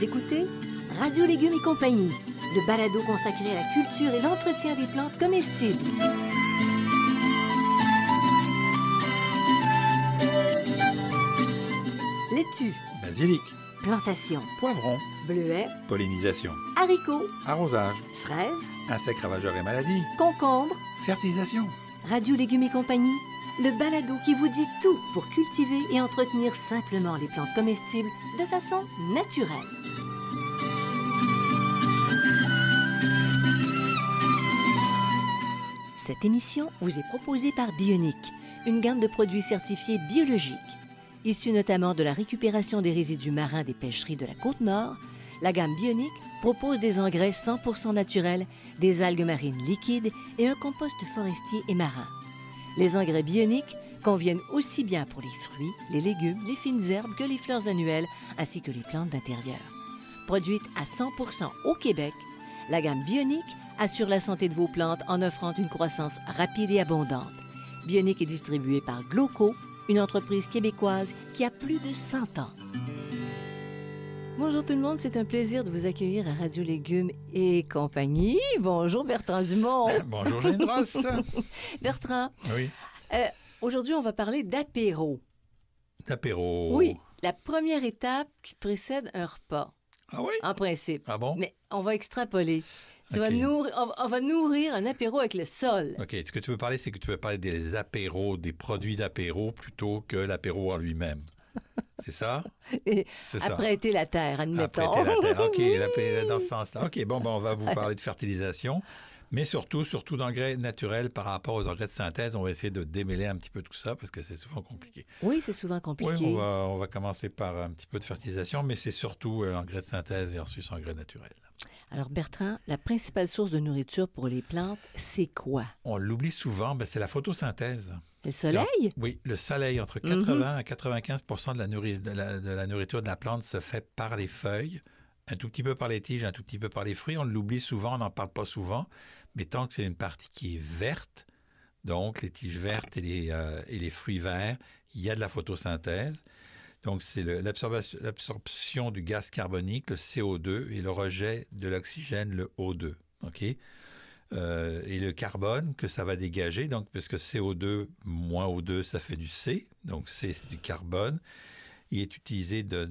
Vous écoutez Radio Légumes et compagnie, le balado consacré à la culture et l'entretien des plantes comestibles. Laitue, Basilic, plantation, poivron, bleuets, pollinisation, haricots, arrosage, fraises, insectes ravageurs et maladies, concombres. fertilisation. Radio Légumes et compagnie, le balado qui vous dit tout pour cultiver et entretenir simplement les plantes comestibles de façon naturelle. Cette émission vous est proposée par Bionic, une gamme de produits certifiés biologiques. Issus notamment de la récupération des résidus marins des pêcheries de la Côte-Nord, la gamme Bionic propose des engrais 100% naturels, des algues marines liquides et un compost forestier et marin. Les engrais bioniques conviennent aussi bien pour les fruits, les légumes, les fines herbes que les fleurs annuelles, ainsi que les plantes d'intérieur. Produite à 100% au Québec, la gamme Bionic assure la santé de vos plantes en offrant une croissance rapide et abondante. Bionic est distribué par Gloco, une entreprise québécoise qui a plus de 100 ans. Bonjour tout le monde, c'est un plaisir de vous accueillir à Radio Légumes et compagnie. Bonjour Bertrand Dumont. Bonjour Jane Ross. Bertrand, Oui. aujourd'hui on va parler d'apéro. D'apéro. Oui, la première étape qui précède un repas, Ah oui? en principe. Ah bon? Mais on va extrapoler. Ok. On va nourrir un apéro avec le sol. OK. Ce que tu veux parler, c'est que tu veux parler des apéros, des produits d'apéro plutôt que l'apéro en lui-même. C'est ça? Et C'est ça. apprêter la terre, admettons. Apprêter la terre. OK, dans ce sens-là. OK, bon, on va vous parler de fertilisation, mais surtout d'engrais naturels par rapport aux engrais de synthèse. On va essayer de démêler un petit peu tout ça parce que c'est souvent compliqué. Oui, c'est souvent compliqué. Oui, on va commencer par un petit peu de fertilisation, mais c'est surtout l'engrais de synthèse versus engrais naturel. Alors Bertrand, la principale source de nourriture pour les plantes, c'est quoi? On l'oublie souvent, c'est la photosynthèse. Le soleil? Oui, le soleil. Entre 80 à 95 de la nourriture de la plante se fait par les feuilles, un tout petit peu par les tiges, un tout petit peu par les fruits. On l'oublie souvent, on n'en parle pas souvent, mais tant que c'est une partie qui est verte, donc les tiges vertes et les fruits verts, il y a de la photosynthèse. Donc, c'est l'absorption du gaz carbonique, le CO2, et le rejet de l'oxygène, le O2. OK? Et le carbone que ça va dégager, donc, parce que CO2 moins O2, ça fait du C. Donc, C, c'est du carbone. Il est utilisé de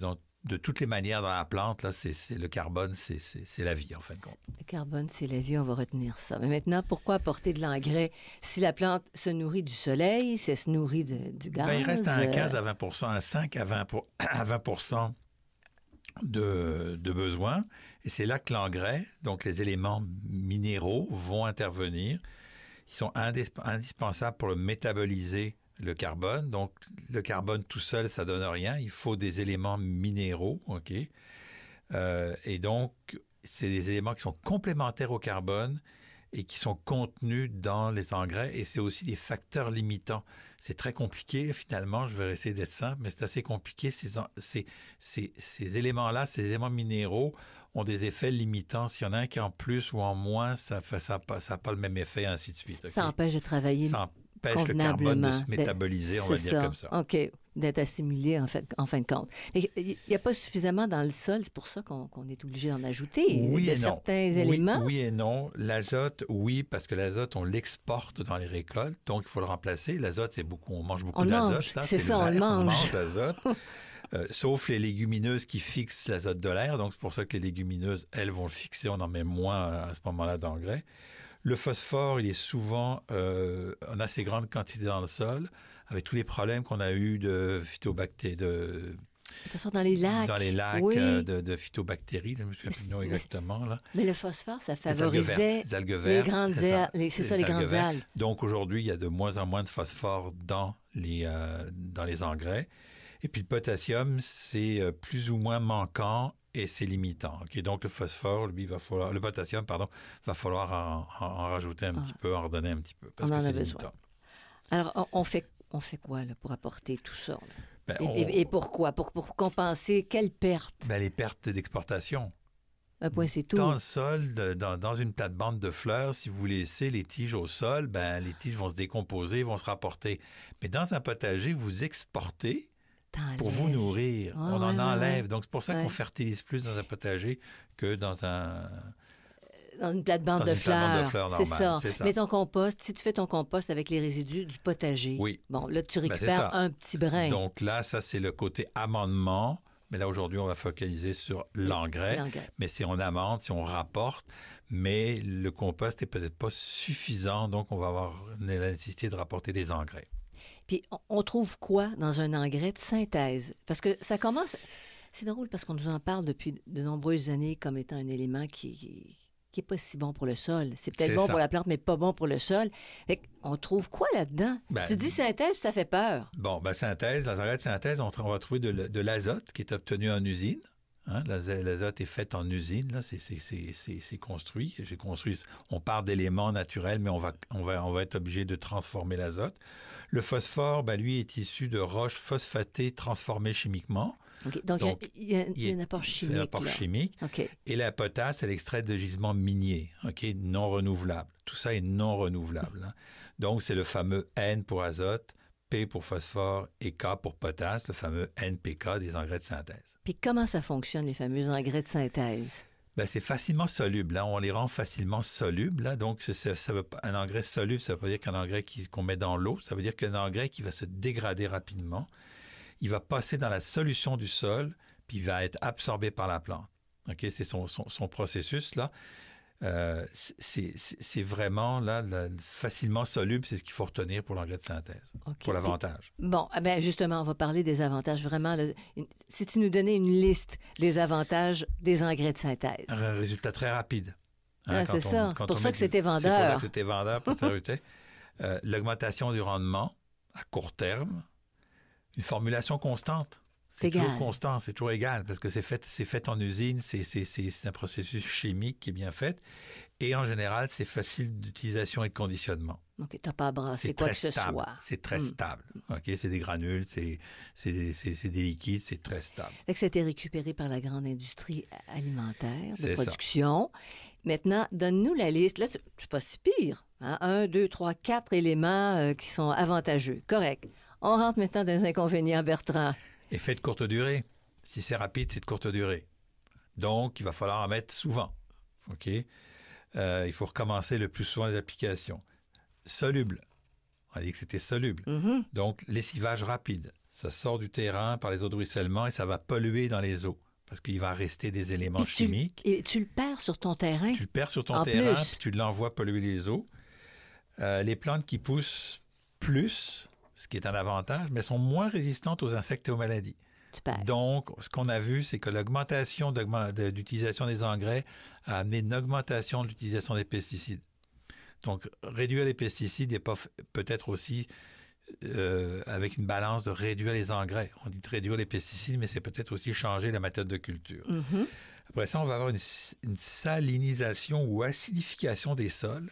toutes les manières dans la plante. Là, le carbone, c'est la vie, en fin de compte. Le carbone, c'est la vie, on va retenir ça. Mais maintenant, pourquoi apporter de l'engrais? Si la plante se nourrit du soleil, si elle se nourrit du gaz... Il reste à 15 à 20 à 5 à 20 de besoin. Et c'est là que l'engrais, donc les éléments minéraux, vont intervenir. Ils sont indispensables pour le métaboliser, le carbone. Donc, le carbone tout seul, ça donne rien. Il faut des éléments minéraux, OK? Et donc, c'est des éléments qui sont complémentaires au carbone et qui sont contenus dans les engrais. Et c'est aussi des facteurs limitants. C'est très compliqué, finalement. Je vais essayer d'être simple, mais c'est assez compliqué. Ces éléments-là, ces éléments minéraux ont des effets limitants. S'il y en a un qui est en plus ou en moins, ça n'a pas le même effet, ainsi de suite. Okay? Ça empêche de travailler Ça empêche le carbone de se métaboliser, on va dire comme ça. OK, d'être assimilé en fin de compte. Il n'y a pas suffisamment dans le sol, c'est pour ça qu'on est obligé d'en ajouter certains éléments. Oui et non. L'azote, oui, parce que l'azote, on l'exporte dans les récoltes, donc il faut le remplacer. L'azote, on mange beaucoup d'azote. Là, c'est ça, on le mange. On mange l'azote. Sauf les légumineuses qui fixent l'azote de l'air. Donc, c'est pour ça que les légumineuses, elles, vont le fixer. On en met moins à ce moment-là d'engrais. Le phosphore, il est souvent en assez grande quantité dans le sol, avec tous les problèmes qu'on a eus de phytobactéries. De toute façon, dans les lacs. Oui. de phytobactéries, je me souviens plus du nom exactement. Là. Mais le phosphore, ça favorisait les algues vertes, les grandes algues. C'est ça, les grandes algues. Donc, aujourd'hui, il y a de moins en moins de phosphore dans les engrais. Et puis, le potassium, c'est plus ou moins manquant et c'est limitant. Okay? Donc, le potassium, va falloir en rajouter un petit peu, en redonner un petit peu, parce que c'est limitant. Alors, on fait quoi là, pour apporter tout ça? Et pourquoi? Pour compenser quelle perte? Les pertes d'exportation. Un point, c'est tout. Dans le sol, dans une plate-bande de fleurs, si vous laissez les tiges au sol, les tiges vont se décomposer, vont se rapporter. Mais dans un potager, vous exportez pour vous nourrir. Ouais, On en ouais, enlève. ouais. Donc, c'est pour ça qu'on fertilise plus dans un potager que dans une plate-bande de fleurs. normale. C'est ça. Mais ton compost, si tu fais ton compost avec les résidus du potager, oui. Bon, là, tu récupères un petit brin. Donc là, ça, c'est le côté amendement. Mais là, aujourd'hui, on va focaliser sur l'engrais. Mais si on amende, si on rapporte, mais le compost n'est peut-être pas suffisant, donc on va avoir la nécessité de rapporter des engrais. Puis, on trouve quoi dans un engrais de synthèse? Parce que ça commence... C'est drôle parce qu'on nous en parle depuis de nombreuses années comme étant un élément qui est pas si bon pour le sol. C'est peut-être bon pour la plante, mais pas bon pour le sol. Fait on trouve quoi là-dedans? Tu dis synthèse, puis ça fait peur. Bon, synthèse, dans l'engrais de synthèse, on va trouver de l'azote qui est obtenu en usine. Hein? L'azote est fait en usine, là, c'est construit. On part d'éléments naturels, mais on va être obligé de transformer l'azote. Le phosphore, lui, est issu de roches phosphatées transformées chimiquement. Okay. Donc il y a un apport chimique. Un apport chimique. Okay. Et la potasse, elle extrait de gisements miniers, non renouvelables. Tout ça est non renouvelable. Hein? Donc, c'est le fameux N pour azote, P pour phosphore et K pour potasse, le fameux NPK des engrais de synthèse. Puis comment ça fonctionne, les fameux engrais de synthèse? C'est facilement soluble. Hein? On les rend facilement solubles. Là. Donc, un engrais soluble, ça veut pas dire qu'un engrais qu'on met dans l'eau. Ça veut dire qu'un engrais qui va se dégrader rapidement. Il va passer dans la solution du sol, puis il va être absorbé par la plante. Okay? C'est son processus, là. C'est vraiment là, facilement soluble, c'est ce qu'il faut retenir pour l'engrais de synthèse, pour l'avantage. Bon, justement, on va parler des avantages. Vraiment, là, si tu nous donnais une liste des avantages des engrais de synthèse. Un résultat très rapide. Hein, c'est ça. C'est pour ça que c'était vendeur. C'est pour ça que c'était vendeur, postérité. L'augmentation du rendement à court terme. Une formulation constante. C'est toujours constant, c'est toujours égal, parce que c'est fait en usine, c'est un processus chimique qui est bien fait. Et en général, c'est facile d'utilisation et de conditionnement. OK, tu n'as pas à brasser quoi que ce soit. C'est très stable. OK, c'est des granules, c'est des liquides, c'est très stable. Fait que ça a été récupéré par la grande industrie alimentaire de production. Ça. Maintenant, donne-nous la liste. Là, c'est pas si pire. Hein? 1, 2, 3, 4 éléments qui sont avantageux. Correct. On rentre maintenant dans les inconvénients, Bertrand. Effet de courte durée. Si c'est rapide, c'est de courte durée. Donc, il va falloir en mettre souvent. OK? Il faut recommencer le plus souvent les applications. Soluble. On a dit que c'était soluble. Mm-hmm. Donc, lessivage rapide. Ça sort du terrain par les eaux de ruissellement et ça va polluer dans les eaux parce qu'il va rester des éléments chimiques. Et tu le perds sur ton terrain. Tu le perds sur ton terrain puis tu l'envoies polluer les eaux. Les plantes qui poussent plus, ce qui est un avantage, mais sont moins résistantes aux insectes et aux maladies. Donc, ce qu'on a vu, c'est que l'augmentation d'utilisation des engrais a amené une augmentation de l'utilisation des pesticides. Donc, réduire les pesticides et peut-être aussi avec une balance de réduire les engrais. On dit de réduire les pesticides, mais c'est peut-être aussi changer la méthode de culture. Mm-hmm. Après ça, on va avoir une salinisation ou acidification des sols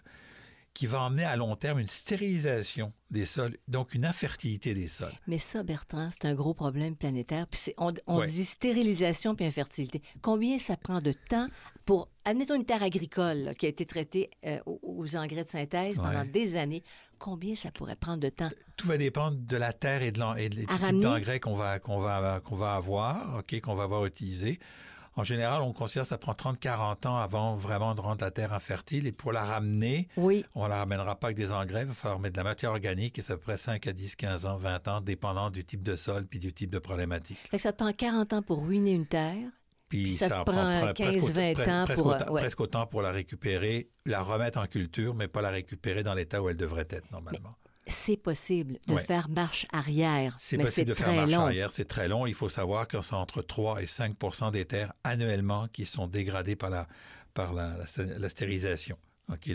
qui va emmener à long terme une stérilisation des sols, donc une infertilité des sols. Mais ça, Bertrand, c'est un gros problème planétaire. Puis on dit stérilisation puis infertilité. Combien ça prend de temps pour, admettons, une terre agricole là, qui a été traitée aux engrais de synthèse pendant des années, combien ça pourrait prendre de temps? Tout va dépendre de la terre et du type d'engrais qu'on va avoir, qu'on va avoir utilisé. En général, on considère que ça prend 30-40 ans avant vraiment de rendre la terre infertile. Et pour la ramener, on ne la ramènera pas avec des engrais. Il va falloir mettre de la matière organique et ça prend 5 à 10, 15 ans, 20 ans, dépendant du type de sol puis du type de problématique. Fait que ça te prend 40 ans pour ruiner une terre. Puis ça te prend 15-20 ans pour... Presque autant pour la récupérer, la remettre en culture, mais pas la récupérer dans l'état où elle devrait être normalement. C'est possible de faire marche arrière. C'est possible de faire marche arrière, c'est très long. Il faut savoir que c'est entre 3 et 5 % des terres annuellement qui sont dégradées par la stérilisation.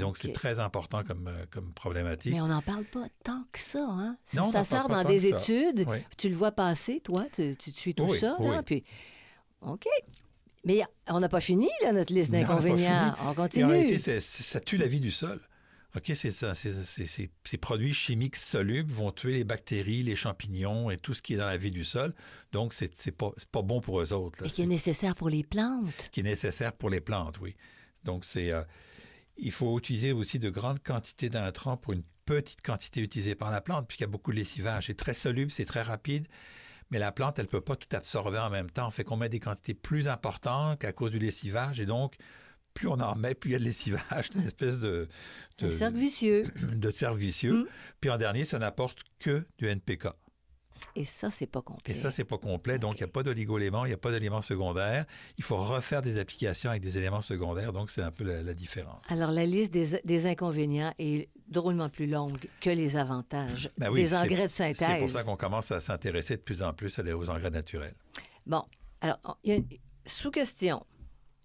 Donc, c'est très important comme problématique. Mais on n'en parle pas tant que ça. Hein? Non, ça sort dans des études. Oui. Tu le vois passer, toi. Tu suis tout ça. Là, puis... OK. Mais on n'a pas fini, là, notre liste d'inconvénients. On continue. Et en réalité, ça tue la vie du sol. OK, c'est ça. Ces produits chimiques solubles vont tuer les bactéries, les champignons et tout ce qui est dans la vie du sol. Donc, c'est pas bon pour eux autres. Là. Et qui est nécessaire pour les plantes. Qui est nécessaire pour les plantes, oui. Donc, il faut utiliser aussi de grandes quantités d'intrants pour une petite quantité utilisée par la plante, puisqu'il y a beaucoup de lessivage. C'est très soluble, c'est très rapide, mais la plante, elle ne peut pas tout absorber en même temps. Fait qu'on met des quantités plus importantes à cause du lessivage, et donc, plus on en met, plus il y a de lessivage. C'est une espèce un cercle vicieux. de cercle vicieux. Puis en dernier, ça n'apporte que du NPK. Et ça, c'est pas complet. Et ça, c'est pas complet. Donc, il n'y a pas d'oligo-éléments, il n'y a pas d'éléments secondaires. Il faut refaire des applications avec des éléments secondaires. Donc, c'est un peu la différence. Alors, la liste des inconvénients est drôlement plus longue que les avantages des engrais de synthèse. C'est pour ça qu'on commence à s'intéresser de plus en plus aux engrais naturels. Bon, alors, il y a une sous-question.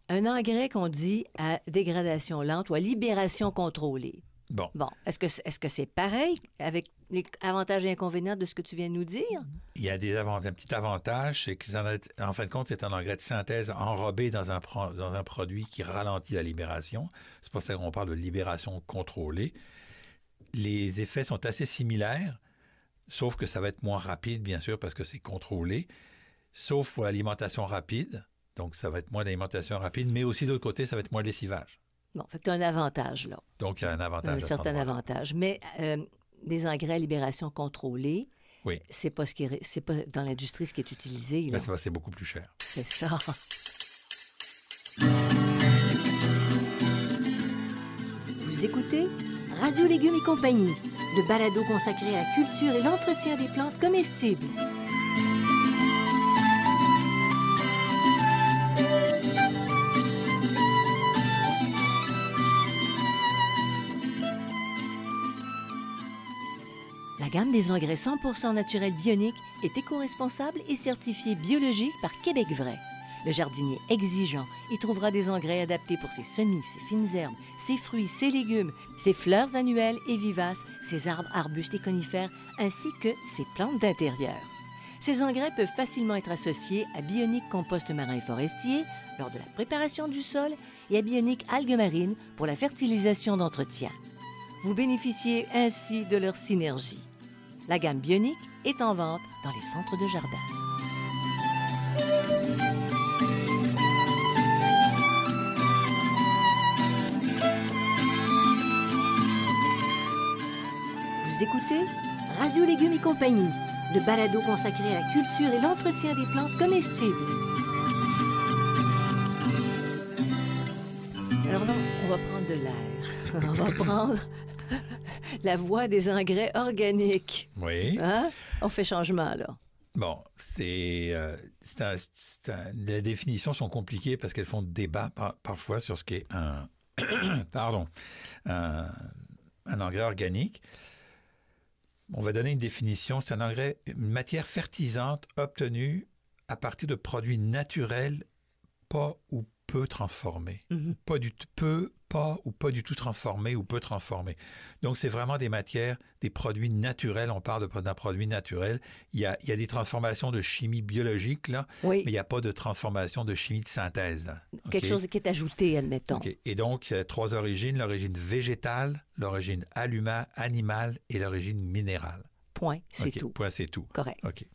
Un engrais qu'on dit à dégradation lente ou à libération contrôlée. Bon, est-ce que c'est pareil avec les avantages et inconvénients de ce que tu viens de nous dire? Il y a un petit avantage, c'est qu'en fin de compte, c'est un engrais de synthèse enrobé dans un produit qui ralentit la libération. C'est pour ça qu'on parle de libération contrôlée. Les effets sont assez similaires, sauf que ça va être moins rapide, bien sûr, parce que c'est contrôlé, sauf pour l'alimentation rapide. Donc, ça va être moins d'alimentation rapide, mais aussi, de l'autre côté, ça va être moins de lessivage. Bon, fait que tu as un avantage, là. Donc, il y a un avantage. Un certain avantage. Mais des engrais à libération contrôlée, oui. C'est pas dans l'industrie ce qui est utilisé. Là. Ben, c'est beaucoup plus cher. C'est ça. Vous écoutez Radio Légumes et compagnie, le balado consacré à la culture et l'entretien des plantes comestibles. La gamme des engrais 100% naturels bioniques est éco-responsable et certifiée biologique par Québec Vrai. Le jardinier exigeant y trouvera des engrais adaptés pour ses semis, ses fines herbes, ses fruits, ses légumes, ses fleurs annuelles et vivaces, ses arbres, arbustes et conifères, ainsi que ses plantes d'intérieur. Ces engrais peuvent facilement être associés à Bionique compost marin et forestier lors de la préparation du sol et à Bionique algues marines pour la fertilisation d'entretien. Vous bénéficiez ainsi de leur synergie. La gamme Bionique est en vente dans les centres de jardin. Vous écoutez Radio Légumes et compagnie, le balado consacré à la culture et l'entretien des plantes comestibles. Alors là, on va prendre de l'air. On va prendre la voie des engrais organiques. Oui. Hein? On fait changement, là. Bon, les définitions sont compliquées parce qu'elles font débat parfois sur ce qu'est un engrais organique. On va donner une définition. C'est un engrais, une matière fertilisante obtenue à partir de produits naturels pas ou peu transformés. Mm-hmm. Pas ou du tout transformés ou peu transformés. Donc, c'est vraiment des matières, des produits naturels. On parle d'un produit naturel. Il y a des transformations de chimie biologique, là, oui. Mais il n'y a pas de transformation de chimie de synthèse. Là. Quelque chose qui est ajouté, admettons. Okay. Et donc, il y a 3 origines, l'origine végétale, l'origine animale et l'origine minérale. Point, c'est tout. Point, c'est tout. Correct. OK.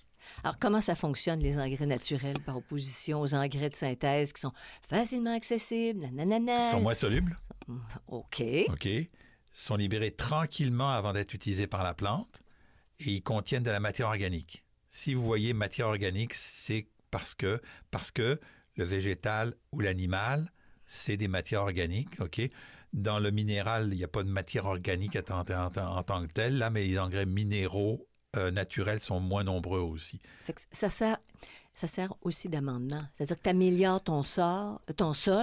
Alors, comment ça fonctionne, les engrais naturels, par opposition aux engrais de synthèse qui sont facilement accessibles? Ils sont moins solubles. OK. OK. Sont libérés tranquillement avant d'être utilisés par la plante et ils contiennent de la matière organique. Si vous voyez matière organique, c'est parce que le végétal ou l'animal, c'est des matières organiques, OK? Dans le minéral, il n'y a pas de matière organique en tant que telle, là, mais les engrais minéraux naturels sont moins nombreux aussi. Fait que ça sert aussi d'amendement. C'est-à-dire que tu améliores ton sol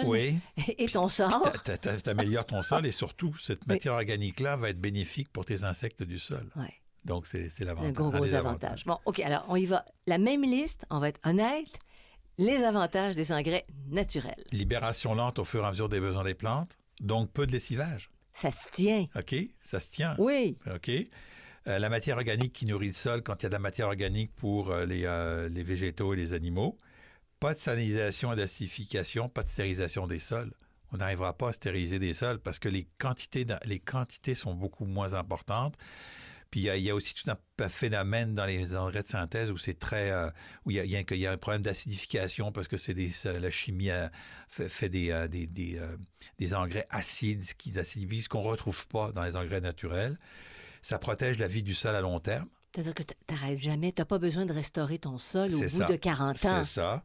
oui. Et ton sort. Tu améliores ton sol et surtout, cette matière organique-là va être bénéfique pour tes insectes du sol. Oui. Donc, c'est l'avantage. Un gros avantage. Bon, OK, alors on y va. La même liste, on va être honnête, les avantages des engrais naturels. Libération lente au fur et à mesure des besoins des plantes, donc peu de lessivage. Ça se tient. OK, ça se tient. Oui. OK. La matière organique qui nourrit le sol quand il y a de la matière organique pour les végétaux et les animaux. Pas de salinisation et d'acidification, pas de stérilisation des sols. On n'arrivera pas à stériliser des sols parce que les quantités sont beaucoup moins importantes. Puis il y a aussi tout un phénomène dans les engrais de synthèse où c'est très où il y a un problème d'acidification parce que la chimie fait des engrais acides qui acidifient, ce qu'on retrouve pas dans les engrais naturels. Ça protège la vie du sol à long terme. C'est-à-dire que tu n'arrêtes jamais, tu n'as pas besoin de restaurer ton sol au bout C'est de 40 ans. C'est ça.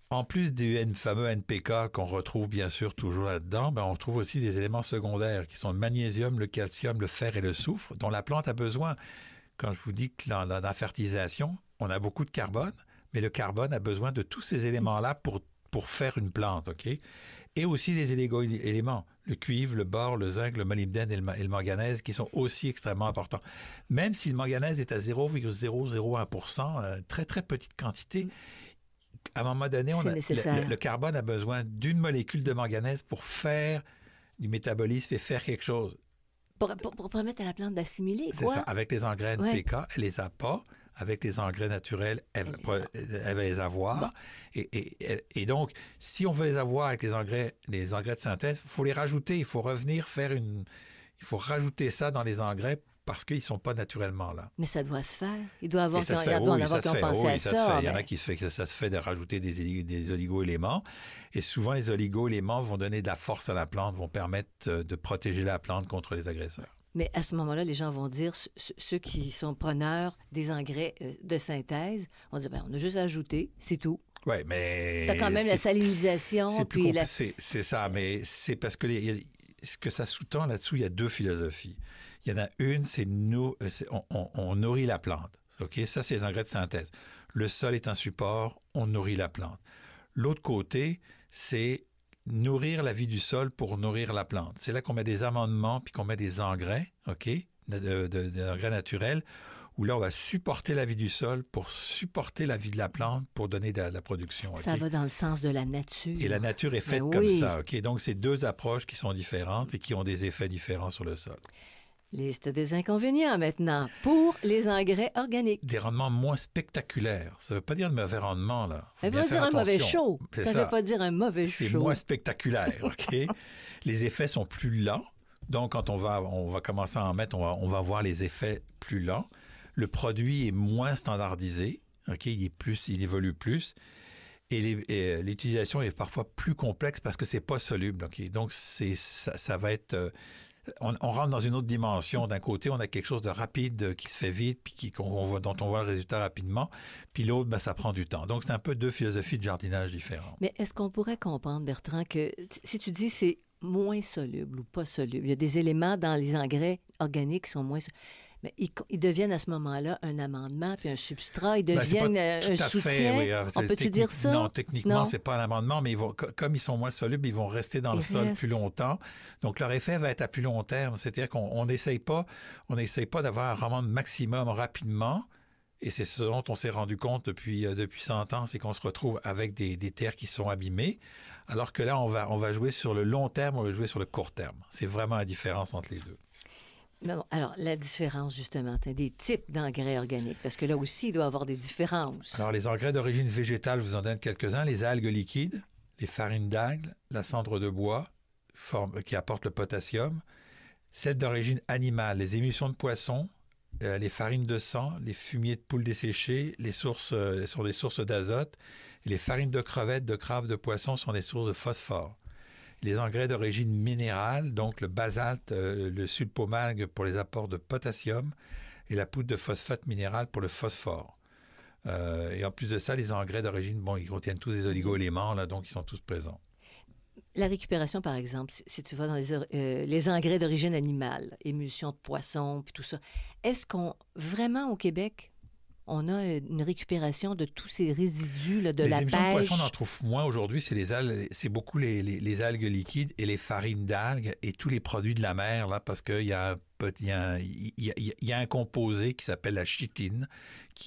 En plus du fameux NPK qu'on retrouve bien sûr toujours là-dedans, ben on retrouve aussi des éléments secondaires qui sont le magnésium, le calcium, le fer et le soufre dont la plante a besoin. Quand je vous dis que dans la fertilisation, on a beaucoup de carbone, mais le carbone a besoin de tous ces éléments-là pour faire une plante, OK? Et aussi les éléments, le cuivre, le bore, le zinc, le molybdène et le manganèse qui sont aussi extrêmement importants. Même si le manganèse est à 0,001%, très très petite quantité, à un moment donné, le carbone a besoin d'une molécule de manganèse pour faire du métabolisme et faire quelque chose. Pour permettre à la plante d'assimiler, quoi. C'est ça. Avec les engrais NPK, elle les a pas. Avec les engrais naturels, elle va les avoir. Bon. Et donc, si on veut les avoir avec les engrais de synthèse, il faut les rajouter. Il faut revenir il faut rajouter ça dans les engrais parce qu'ils ne sont pas naturellement là. Mais ça doit se faire. Il doit avoir qui ont pensé à ça. Il y en a qui se fait que ça se fait de rajouter des oligo-éléments. Et souvent, les oligo-éléments vont donner de la force à la plante, vont permettre de protéger la plante contre les agresseurs. Mais à ce moment-là, les gens vont dire, ceux qui sont preneurs des engrais de synthèse, on dit, on a juste à ajouter, c'est tout. Oui, mais... T'as quand même la salinisation. C'est ça, mais c'est parce que ce que ça sous-tend là-dessous, il y a deux philosophies. Il y en a une, on nourrit la plante. OK? Ça, c'est les engrais de synthèse. Le sol est un support, on nourrit la plante. L'autre côté, c'est nourrir la vie du sol pour nourrir la plante. C'est là qu'on met des amendements puis qu'on met des engrais, OK? Des engrais naturels, où là, on va supporter la vie du sol pour supporter la vie de la plante pour donner de la production. Okay? Ça va dans le sens de la nature. Et la nature est faite comme ça, OK? Donc, c'est deux approches qui sont différentes et qui ont des effets différents sur le sol. Liste des inconvénients maintenant pour les engrais organiques. Des rendements moins spectaculaires. Ça ne veut pas dire de mauvais rendement, là. Ça veut pas dire un mauvais chaud. Ça ne veut pas dire un mauvais chaud. C'est moins spectaculaire, OK? Les effets sont plus lents. Donc, quand on va commencer à en mettre, on va voir les effets plus lents. Le produit est moins standardisé, OK? Il évolue plus. Et l'utilisation est parfois plus complexe parce que c'est pas soluble, OK? Donc, ça va être... On rentre dans une autre dimension. D'un côté, on a quelque chose de rapide qui se fait vite, puis dont on voit le résultat rapidement. Puis l'autre, ça prend du temps. Donc, c'est un peu deux philosophies de jardinage différentes. Mais est-ce qu'on pourrait comprendre, Bertrand, que si tu dis c'est moins soluble ou pas soluble, il y a des éléments dans les engrais organiques qui sont moins solubles. Mais ils deviennent à ce moment-là un amendement puis un substrat. Ils deviennent un soutien. Oui. On peut-tu dire ça? Non, techniquement, c'est pas un amendement, mais comme ils sont moins solubles, ils vont rester dans le sol plus longtemps. Donc, leur effet va être à plus long terme. C'est-à-dire qu'on n'essaye pas d'avoir un rendement maximum rapidement. Et c'est ce dont on s'est rendu compte depuis 100 ans, c'est qu'on se retrouve avec des terres qui sont abîmées. Alors que là, on va jouer sur le long terme, on va jouer sur le court terme. C'est vraiment la différence entre les deux. Bon, alors, la différence, justement, des types d'engrais organiques, parce que là aussi, il doit y avoir des différences. Alors, les engrais d'origine végétale, je vous en donne quelques-uns. Les algues liquides, les farines d'algues, la cendre de bois, qui apporte le potassium. Celles d'origine animale, les émulsions de poissons, les farines de sang, les fumiers de poules desséchées, sont des sources d'azote. Les farines de crevettes, de crabes, de poissons sont des sources de phosphore. Les engrais d'origine minérale, donc le basalte, le sulpomalgue pour les apports de potassium et la poudre de phosphate minérale pour le phosphore. Et en plus de ça, les engrais d'origine, ils contiennent tous des oligo-éléments, là, donc ils sont tous présents. La récupération, par exemple, si tu vas dans les engrais d'origine animale, émulsion de poisson, puis tout ça, est-ce vraiment au Québec, on a une récupération de tous ces résidus là, de la pêche? Les émulsions de poisson, on en trouve moins aujourd'hui. C'est beaucoup les algues liquides et les farines d'algues et tous les produits de la mer, là, parce qu'il y a un composé qui s'appelle la chitine,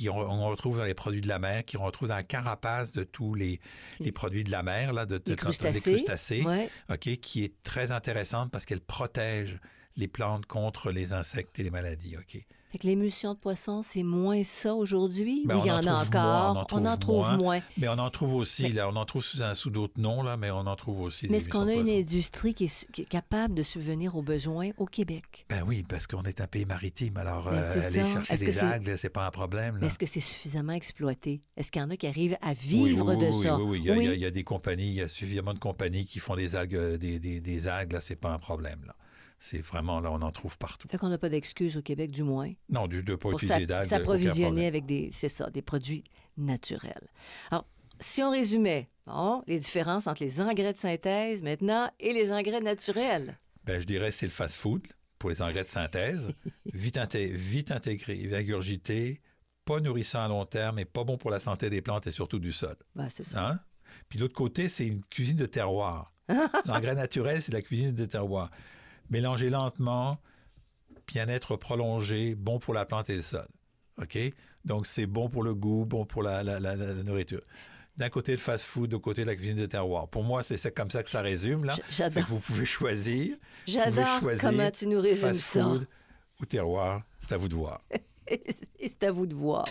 qu'on retrouve dans les produits de la mer, qu'on retrouve dans la carapace de tous les produits de la mer, là, des crustacés, ouais. Okay, qui est très intéressante parce qu'elle protège les plantes contre les insectes et les maladies. Okay. Fait que l'émulsion de poisson, c'est moins ça aujourd'hui? Ou il y en a encore? On en trouve moins. Mais on en trouve aussi. Là, on en trouve sous d'autres noms, là, mais on en trouve aussi. Mais est-ce qu'on a une industrie qui est capable de subvenir aux besoins au Québec? Ben oui, parce qu'on est un pays maritime. Alors, aller chercher des algues, c'est pas un problème. Là. Est-ce que c'est suffisamment exploité? Est-ce qu'il y en a qui arrivent à vivre de ça? Oui. Il y a des compagnies, il y a suffisamment de compagnies qui font des algues, des algues, là, c'est pas un problème, là. C'est vraiment, là, on en trouve partout. Fait qu'on n'a pas d'excuse au Québec, du moins. Non, de ne pas pour utiliser d'algues. s'approvisionner avec des produits naturels. Alors, si on résumait, les différences entre les engrais de synthèse maintenant et les engrais naturels. Ben, je dirais c'est le fast-food pour les engrais de synthèse. vite intégré, vite ingurgité, pas nourrissant à long terme et pas bon pour la santé des plantes et surtout du sol. Ben, c'est ça. Hein? Puis l'autre côté, c'est une cuisine de terroir. L'engrais naturel, c'est de la cuisine de terroir. Mélanger lentement, bien-être prolongé, bon pour la plante et le sol. OK? Donc, c'est bon pour le goût, bon pour la nourriture. D'un côté, le fast-food, de côté, la cuisine de terroir. Pour moi, c'est comme ça que ça résume, là. J'adore. Fait que vous pouvez choisir. J'adore comment tu nous résumes ça. Fast-food ou terroir, c'est à vous de voir. Et c'est à vous de voir.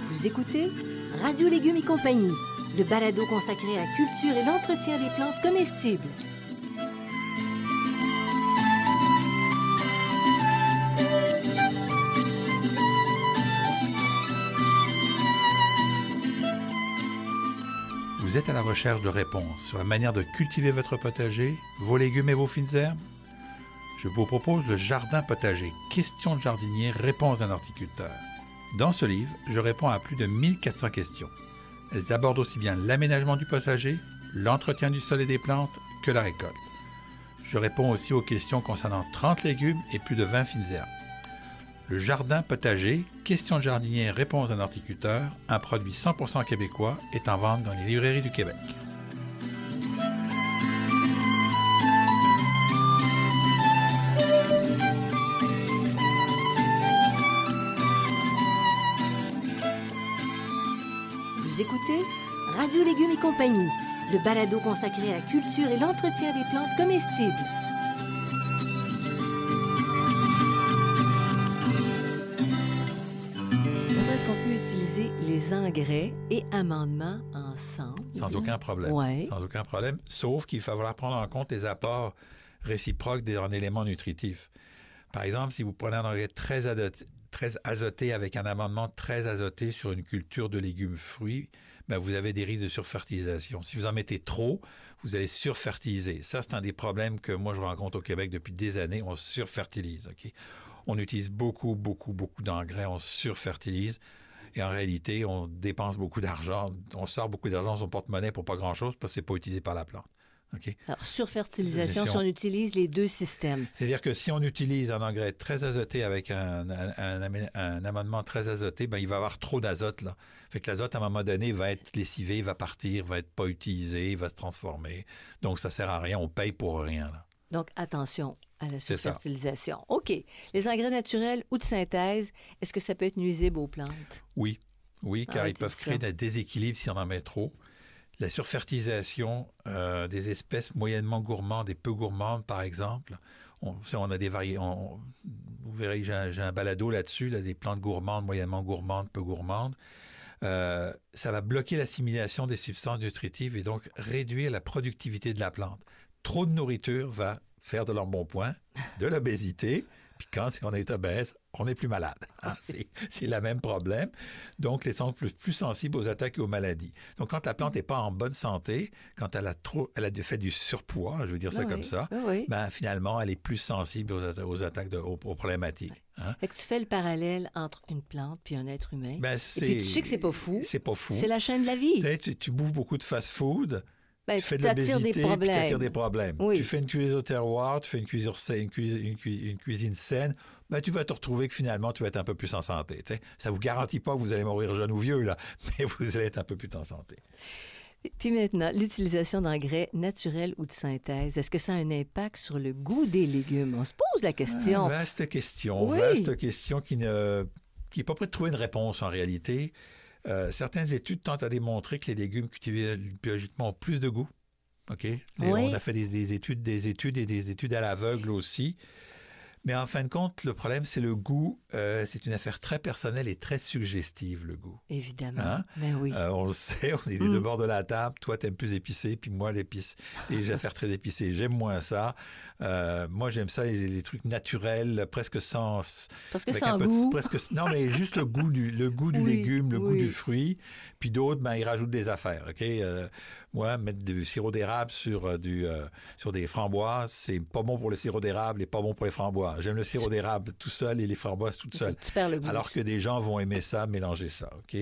Vous écoutez Radio Légumes et compagnie, le balado consacré à la culture et l'entretien des plantes comestibles. Vous êtes à la recherche de réponses sur la manière de cultiver votre potager, vos légumes et vos fines herbes? Je vous propose le Jardin potager, questions de jardinier, réponses d'un horticulteur. Dans ce livre, je réponds à plus de 1400 questions. Elles abordent aussi bien l'aménagement du potager, l'entretien du sol et des plantes que la récolte. Je réponds aussi aux questions concernant 30 légumes et plus de 20 fines herbes. Le Jardin potager, questions de jardinier, réponses d'un horticulteur, un produit 100% québécois, est en vente dans les librairies du Québec. Vous écoutez Radio Légumes et compagnie, le balado consacré à la culture et l'entretien des plantes comestibles. Est-ce qu'on peut utiliser les engrais et amendements ensemble? Sans aucun problème. Ouais. Sans aucun problème, sauf qu'il va falloir prendre en compte les apports réciproques en éléments nutritifs. Par exemple, si vous prenez un engrais très azoté avec un amendement très azoté sur une culture de légumes-fruits, ben vous avez des risques de surfertilisation. Si vous en mettez trop, vous allez surfertiliser. Ça, c'est un des problèmes que moi, je rencontre au Québec depuis des années. On surfertilise. Okay? On utilise beaucoup d'engrais, on surfertilise. Et en réalité, on dépense beaucoup d'argent. On sort beaucoup d'argent sur son porte-monnaie pour pas grand-chose parce que c'est pas utilisé par la plante. Okay? Alors, surfertilisation, si on utilise les deux systèmes. C'est-à-dire que si on utilise un engrais très azoté avec un amendement très azoté, ben, il va y avoir trop d'azote, là. Fait que l'azote, à un moment donné, va être lessivé, va partir, va être pas utilisé, va se transformer. Donc, ça sert à rien. On paye pour rien, là. Donc, attention à la surfertilisation. OK. Les engrais naturels ou de synthèse, est-ce que ça peut être nuisible aux plantes? Oui, car ils peuvent créer des déséquilibres si on en met trop. La surfertilisation des espèces moyennement gourmandes et peu gourmandes, par exemple, on a des variétés. Vous verrez, j'ai un balado là-dessus, là, des plantes gourmandes, moyennement gourmandes, peu gourmandes. Ça va bloquer l'assimilation des substances nutritives et donc réduire la productivité de la plante. Trop de nourriture va faire de l'embonpoint, de l'obésité, puis quand on est obèse, on est plus malade. Hein? C'est le même problème. Donc, les sont plus sensibles aux attaques et aux maladies. Donc, quand la plante n'est pas en bonne santé, quand elle a fait du surpoids, je veux dire ça comme ça, ben, finalement, elle est plus sensible aux attaques, aux problématiques. Hein? Fait que tu fais le parallèle entre une plante puis un être humain. Ben, et puis tu sais que c'est pas fou. C'est pas fou. C'est la chaîne de la vie. Tu bouffes beaucoup de fast-food. Ben, tu fais de l'obésité, puis tu attires des problèmes. Oui. Tu fais une cuisine au terroir, tu fais une cuisine saine, ben, tu vas te retrouver que finalement, tu vas être un peu plus en santé. T'sais. Ça ne vous garantit pas que vous allez mourir jeune ou vieux, là, mais vous allez être un peu plus en santé. Puis maintenant, l'utilisation d'engrais naturels ou de synthèse, est-ce que ça a un impact sur le goût des légumes? On se pose la question. Vaste question. Oui. Vaste question qui n'est pas prête de trouver une réponse en réalité. Certaines études tentent à démontrer que les légumes cultivés biologiquement ont plus de goût. Okay? On a fait des études et des études à l'aveugle aussi. Mais en fin de compte, le problème, c'est le goût. C'est une affaire très personnelle et très suggestive, le goût. Évidemment. Hein? Ben oui. On le sait, on est des deux bords de la table. Toi, t'aimes plus épicé, puis moi, l'épice, les affaires très épicées. J'aime moins ça. Moi, j'aime ça, les trucs naturels, presque sans... Presque sans goût. Non, mais juste le goût du légume, le goût du fruit. Puis d'autres, ben, ils rajoutent des affaires, OK? Moi, mettre du sirop d'érable sur des framboises, c'est pas bon pour le sirop d'érable et pas bon pour les framboises. J'aime le sirop d'érable tout seul et les framboises toutes seules. Tu perds le goût. Alors que des gens vont aimer ça, mélanger ça, OK?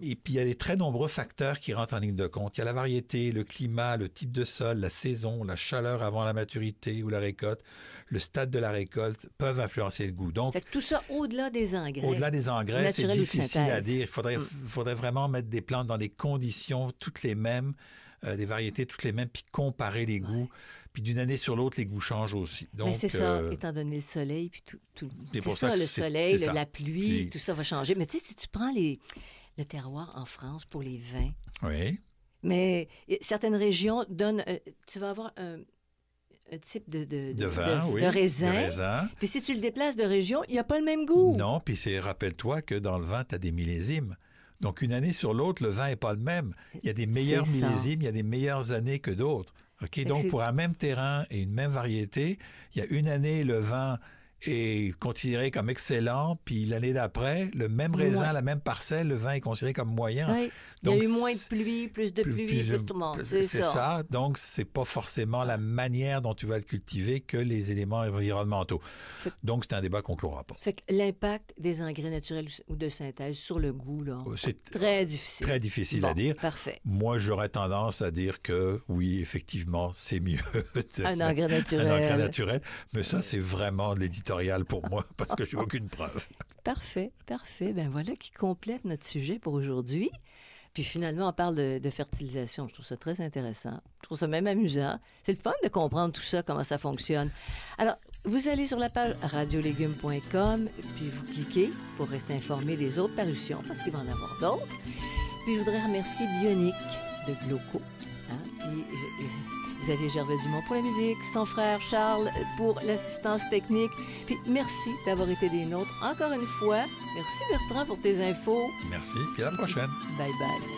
Et puis, il y a des très nombreux facteurs qui rentrent en ligne de compte. Il y a la variété, le climat, le type de sol, la saison, la chaleur avant la maturité ou la récolte, le stade de la récolte peuvent influencer le goût. Donc, fait que tout ça au-delà des engrais. Au-delà des engrais, c'est difficile à dire. Il faudrait vraiment mettre des plantes dans des conditions toutes les mêmes, des variétés toutes les mêmes, puis comparer les goûts. Puis d'une année sur l'autre, les goûts changent aussi. Donc, mais c'est ça, étant donné le soleil, puis tout c'est pour ça, ça que le soleil, ça. la pluie, tout ça va changer. Mais tu sais, si tu prends le terroir en France pour les vins, oui. Mais certaines régions donnent... tu vas avoir un type de vin, de raisin. Puis si tu le déplaces de région, il n'y a pas le même goût. Non, puis rappelle-toi que dans le vin, tu as des millésimes. Donc, une année sur l'autre, le vin n'est pas le même. Il y a des meilleurs millésimes, il y a des meilleures années que d'autres. OK? Donc, pour un même terrain et une même variété, il y a une année, le vin est considéré comme excellent, puis l'année d'après, le même raisin, la même parcelle, le vin est considéré comme moyen. Oui. Donc, il y a eu moins de pluie, plus de pluie, plus de tout le monde. C'est ça. Donc, c'est pas forcément la manière dont tu vas le cultiver que les éléments environnementaux. Donc, c'est un débat qu'on ne clora pas. Fait que l'impact des engrais naturels ou de synthèse sur le goût, là, c'est très difficile. Très difficile à dire. Parfait. Moi, j'aurais tendance à dire que oui, effectivement, c'est mieux un engrais naturel. Un engrais naturel. Mais ça, c'est vraiment de l'éditorial pour moi parce que je n'ai aucune preuve. Parfait. Ben voilà qui complète notre sujet pour aujourd'hui. Puis finalement, on parle de fertilisation. Je trouve ça très intéressant. Je trouve ça même amusant. C'est le fun de comprendre tout ça, comment ça fonctionne. Alors, vous allez sur la page radiolégumes.com, puis vous cliquez pour rester informé des autres parutions, parce qu'il va en avoir d'autres. Puis je voudrais remercier Bionic de Gloco. Puis Xavier Gervais-Dumont pour la musique, son frère Charles pour l'assistance technique. Puis merci d'avoir été des nôtres encore une fois. Merci Bertrand pour tes infos. Merci, puis à la prochaine. Bye bye.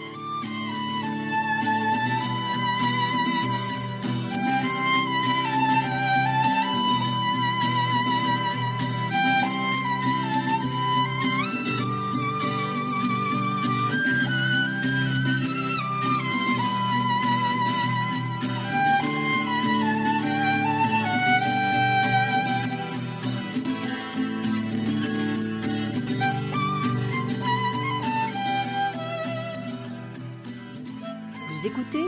Écoutez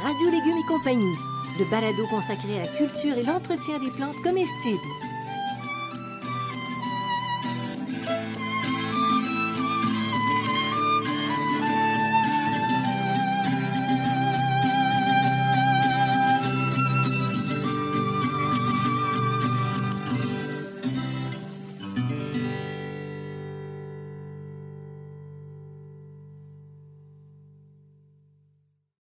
Radio Légumes et compagnie, le balado consacré à la culture et l'entretien des plantes comestibles.